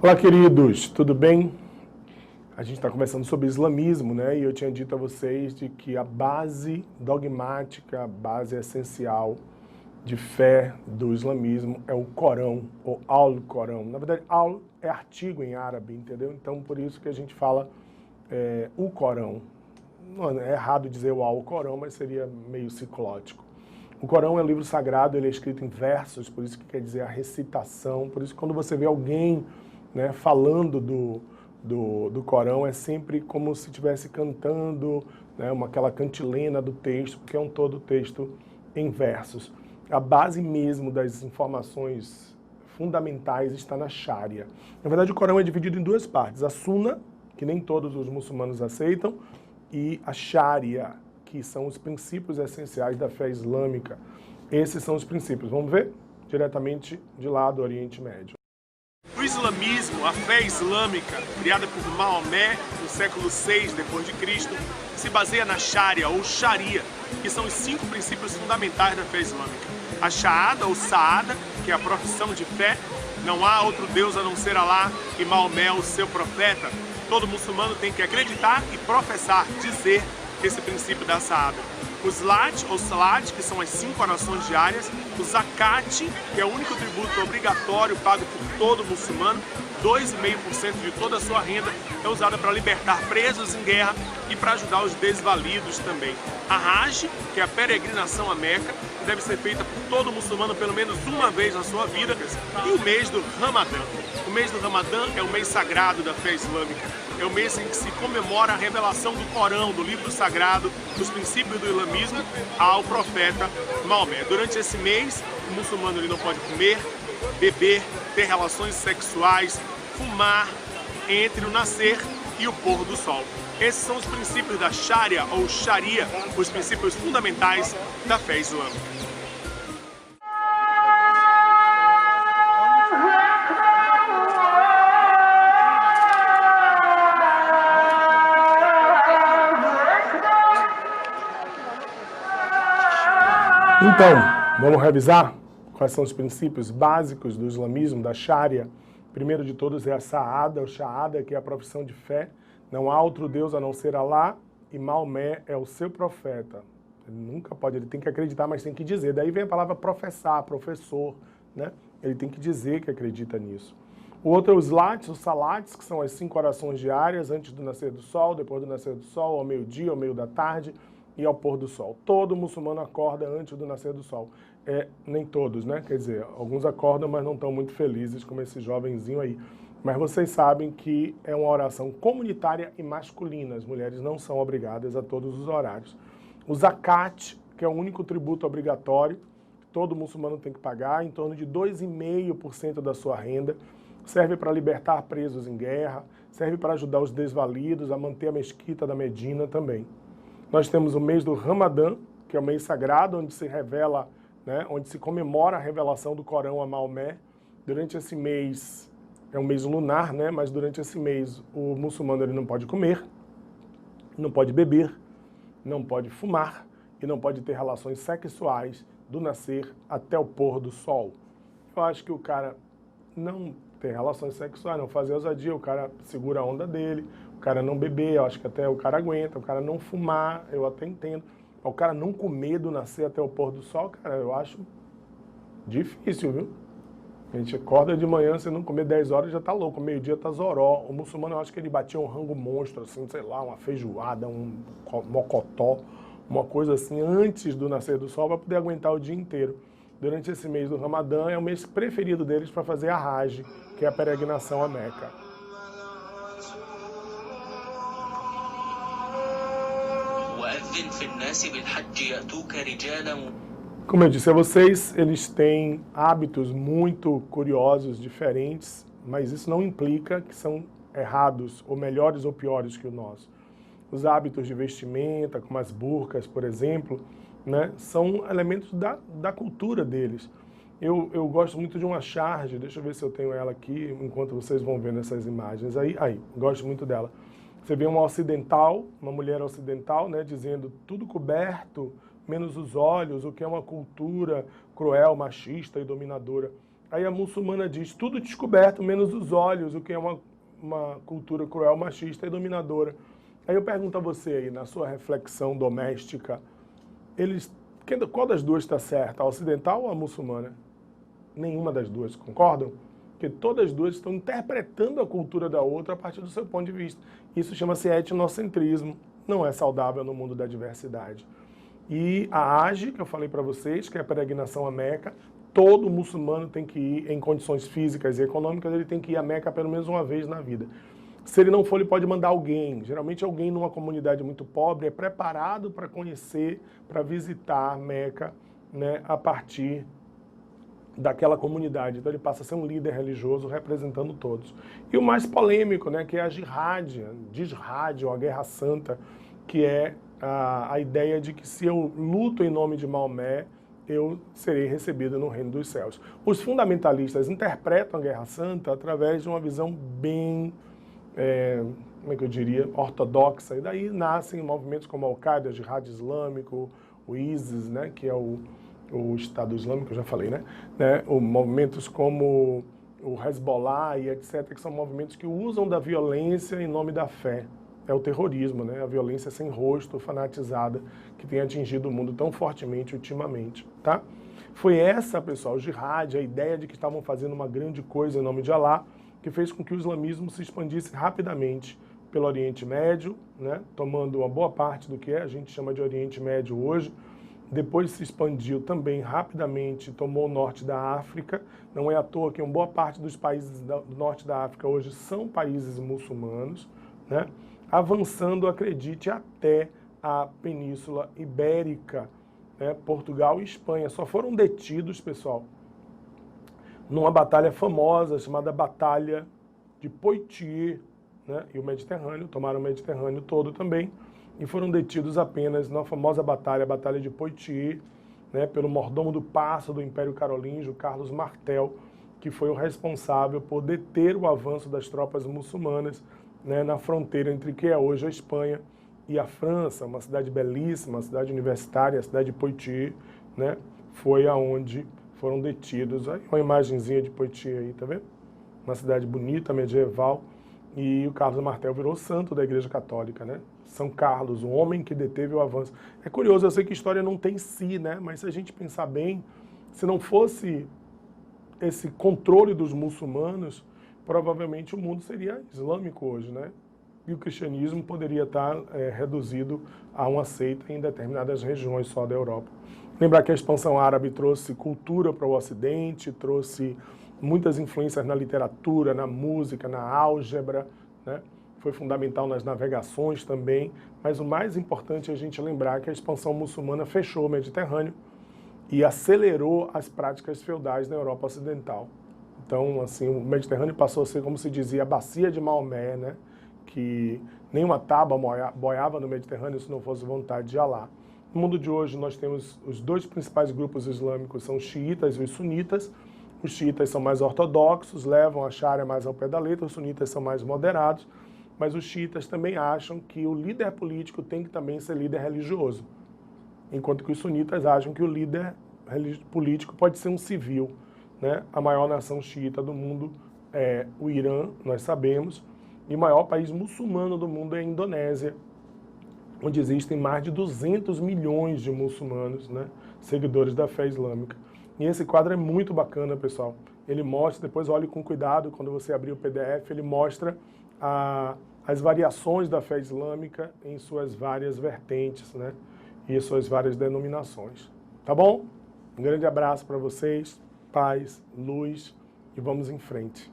Olá, queridos, tudo bem? A gente está conversando sobre islamismo, né? E eu tinha dito a vocês de que a base dogmática, a base essencial de fé do islamismo é o Corão, ou Al-Corão. Na verdade, Al é artigo em árabe, entendeu? Então, por isso que a gente fala o Corão. Não é errado dizer o Al-Corão, mas seria meio ciclótico. O Corão é um livro sagrado, ele é escrito em versos, por isso que quer dizer a recitação. Por isso que quando você vê alguém, né, falando do Corão, é sempre como se estivesse cantando, né, aquela cantilena do texto, porque é um todo texto em versos. A base mesmo das informações fundamentais está na Sharia. Na verdade, o Corão é dividido em duas partes. A Sunna, que nem todos os muçulmanos aceitam, e a Sharia, que são os princípios essenciais da fé islâmica. Esses são os princípios. Vamos ver diretamente de lá do Oriente Médio. O islamismo, a fé islâmica, criada por Maomé no século VI d.C., se baseia na Sharia ou Sharia, que são os 5 princípios fundamentais da fé islâmica. A Shahada ou Saada, que é a profissão de fé, não há outro Deus a não ser Alá e Maomé, o seu profeta. Todo muçulmano tem que acreditar e professar, dizer esse princípio da Saada. O Zlat ou Salat, que são as 5 orações diárias. O Zakat, que é o único tributo obrigatório pago por todo muçulmano. 2,5% de toda a sua renda é usada para libertar presos em guerra e para ajudar os desvalidos também. A Hajj, que é a peregrinação a Meca, que deve ser feita por todo muçulmano pelo menos uma vez na sua vida. E o mês do Ramadã. O mês do Ramadã é o mês sagrado da fé islâmica. É o mês em que se comemora a revelação do Corão, do livro sagrado, dos princípios do islamismo, ao profeta Maomé. Durante esse mês, o muçulmano ele não pode comer, beber, ter relações sexuais, fumar entre o nascer e o pôr do sol. Esses são os princípios da Sharia ou Sharia, os princípios fundamentais da fé islâmica. Então, vamos revisar quais são os princípios básicos do islamismo, da Sharia. Primeiro de todos é a Saada, ou Shahada, que é a profissão de fé. Não há outro Deus a não ser Alá, e Maomé é o seu profeta. Ele nunca pode, ele tem que acreditar, mas tem que dizer. Daí vem a palavra professar, professor, né? Ele tem que dizer que acredita nisso. O outro é os Zlats, os Salats, que são as 5 orações diárias, antes do nascer do sol, depois do nascer do sol, ao meio-dia, ao meio da tarde e ao pôr do sol. Todo muçulmano acorda antes do nascer do sol. Nem todos, né? Quer dizer, alguns acordam, mas não estão muito felizes, como esse jovenzinho aí. Mas vocês sabem que é uma oração comunitária e masculina. As mulheres não são obrigadas a todos os horários. O Zakat, que é o único tributo obrigatório, todo muçulmano tem que pagar, em torno de 2,5% da sua renda. Serve para libertar presos em guerra, serve para ajudar os desvalidos, a manter a mesquita da Medina também. Nós temos o mês do Ramadã, que é o mês sagrado, onde se revela, né, onde se comemora a revelação do Corão a Maomé. Durante esse mês, é um mês lunar, né, mas durante esse mês o muçulmano ele não pode comer, não pode beber, não pode fumar e não pode ter relações sexuais do nascer até o pôr do sol. Eu acho que o cara não ter relações sexuais, não fazer ousadia, o cara segura a onda dele, o cara não beber, eu acho que até o cara aguenta, o cara não fumar, eu até entendo. O cara não comer do nascer até o pôr do sol, cara, eu acho difícil, viu? A gente acorda de manhã, você não comer 10 horas já tá louco, meio-dia tá zoró. O muçulmano, eu acho que ele batia um rango monstro, assim, sei lá, uma feijoada, um mocotó, uma coisa assim, antes do nascer do sol, para poder aguentar o dia inteiro. Durante esse mês do Ramadã, é o mês preferido deles para fazer a Hajj, que é a peregrinação a Meca. Como eu disse a vocês, eles têm hábitos muito curiosos, diferentes, mas isso não implica que são errados, ou melhores ou piores que o nosso. Os hábitos de vestimenta, como as burcas, por exemplo, né, são elementos da cultura deles. Eu gosto muito de uma charge, deixa eu ver se eu tenho ela aqui, enquanto vocês vão vendo essas imagens. Aí, gosto muito dela. Você vê uma ocidental, uma mulher ocidental, né, dizendo tudo coberto, menos os olhos, o que é uma cultura cruel, machista e dominadora. Aí a muçulmana diz, tudo descoberto, menos os olhos, o que é uma cultura cruel, machista e dominadora. Aí eu pergunto a você aí, na sua reflexão doméstica, qual das duas está certa, a ocidental ou a muçulmana? Nenhuma das duas, concordam? Porque todas as duas estão interpretando a cultura da outra a partir do seu ponto de vista. Isso chama-se etnocentrismo, não é saudável no mundo da diversidade. E a Hajj, que eu falei para vocês, que é a peregrinação à Meca, todo muçulmano tem que ir, em condições físicas e econômicas, ele tem que ir à Meca pelo menos uma vez na vida. Se ele não for, ele pode mandar alguém. Geralmente alguém numa comunidade muito pobre é preparado para conhecer, para visitar a Meca, né, a partir daquela comunidade. Então ele passa a ser um líder religioso representando todos. E o mais polêmico, né, que é a jihad, ou a guerra santa, que é a ideia de que se eu luto em nome de Maomé, eu serei recebido no reino dos céus. Os fundamentalistas interpretam a guerra santa através de uma visão bem, como é que eu diria, ortodoxa, e daí nascem movimentos como a Al-Qaeda, o Jihad Islâmico, o ISIS, né, que é o Estado Islâmico, eu já falei, né? Movimentos como o Hezbollah e etc., que são movimentos que usam da violência em nome da fé. É o terrorismo, né? A violência sem rosto, fanatizada, que tem atingido o mundo tão fortemente ultimamente, tá? Foi essa, pessoal, o jihad, a ideia de que estavam fazendo uma grande coisa em nome de Alá, que fez com que o islamismo se expandisse rapidamente pelo Oriente Médio, né? Tomando uma boa parte do que a gente chama de Oriente Médio hoje. Depois se expandiu também rapidamente, tomou o norte da África. Não é à toa que uma boa parte dos países do norte da África hoje são países muçulmanos, né? Avançando, acredite, até a Península Ibérica, né? Portugal e Espanha. Só foram detidos, pessoal, numa batalha famosa chamada Batalha de Poitiers, né? E o Mediterrâneo, tomaram o Mediterrâneo todo também, e foram detidos apenas na famosa batalha, a Batalha de Poitiers, né, pelo mordomo do paço do Império Carolíngio, Carlos Martel, que foi o responsável por deter o avanço das tropas muçulmanas, né, na fronteira entre o que é hoje a Espanha e a França, uma cidade belíssima, uma cidade universitária, a cidade de Poitiers, né, foi aonde foram detidos. Aí uma imagenzinha de Poitiers aí, tá vendo? Uma cidade bonita, medieval, e o Carlos Martel virou santo da Igreja Católica, né? São Carlos, o homem que deteve o avanço. É curioso, eu sei que história não tem si, né? Mas se a gente pensar bem, se não fosse esse controle dos muçulmanos, provavelmente o mundo seria islâmico hoje, né? E o cristianismo poderia estar reduzido a uma seita em determinadas regiões só da Europa. Lembrar que a expansão árabe trouxe cultura para o Ocidente, trouxe muitas influências na literatura, na música, na álgebra, né? Foi fundamental nas navegações também, mas o mais importante é a gente lembrar que a expansão muçulmana fechou o Mediterrâneo e acelerou as práticas feudais na Europa Ocidental. Então, assim, o Mediterrâneo passou a ser, como se dizia, a bacia de Maomé, né? Que nenhuma tábua boiava no Mediterrâneo se não fosse vontade de Alá. No mundo de hoje, nós temos os dois principais grupos islâmicos, são os xiitas e os sunitas. Os xiitas são mais ortodoxos, levam a Sharia mais ao pé da letra, os sunitas são mais moderados, mas os xiitas também acham que o líder político tem que também ser líder religioso, enquanto que os sunitas acham que o líder político pode ser um civil, né? A maior nação xiita do mundo é o Irã, nós sabemos, e o maior país muçulmano do mundo é a Indonésia, onde existem mais de 200 milhões de muçulmanos, né? Seguidores da fé islâmica. E esse quadro é muito bacana, pessoal. Ele mostra, depois olhe com cuidado, quando você abrir o PDF, ele mostra as variações da fé islâmica em suas várias vertentes, né? E suas várias denominações. Tá bom? Um grande abraço para vocês, paz, luz, e vamos em frente.